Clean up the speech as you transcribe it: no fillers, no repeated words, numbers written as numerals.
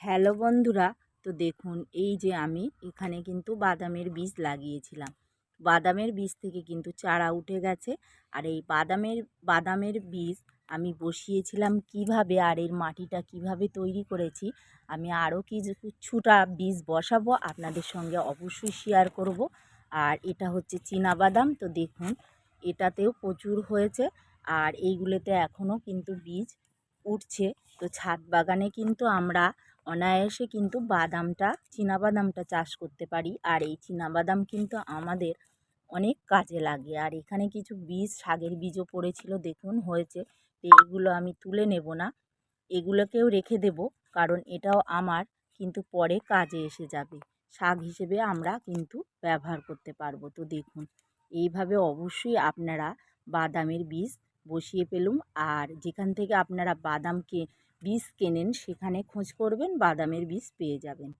Hello বন্ধুরা, তো দেখুন এই যে আমি এখানে কিন্তু বাদামের বীজ লাগিয়েছিলাম। বাদামের বীজ থেকে কিন্তু চারা উঠে গেছে। আর এই বাদামের বীজ আমি বসিয়েছিলাম কিভাবে, আর এর মাটিটা কিভাবে তৈরি করেছি, আমি আরও কিছুটা বীজ বসাবো, আপনাদের সঙ্গে অবশ্যই শেয়ার করব। আর এটা হচ্ছে চীনা বাদাম, তো দেখুন এটাতেও প্রচুর হয়েছে। আর এইগুলোতে এখনও কিন্তু বীজ উঠছে। তো ছাদ বাগানে কিন্তু আমরা অনায়াসে কিন্তু চীনাবাদামটা চাষ করতে পারি। আর এই চীনাবাদাম কিন্তু আমাদের অনেক কাজে লাগে। আর এখানে কিছু শাকের বীজও পড়েছিল, দেখুন হয়েছে। তো এগুলো আমি তুলে নেব না, এগুলোকেও রেখে দেব, কারণ এটাও আমার কিন্তু পরে কাজে এসে যাবে। শাক হিসেবে আমরা কিন্তু ব্যবহার করতে পারবো। তো দেখুন এইভাবে অবশ্যই আপনারা বাদামের বীজ বসিয়ে ফেলুন। আর যেখান থেকে আপনারা বীজ কেনেন সেখানে খোঁজ করবেন, বাদামের বীজ পেয়ে যাবেন।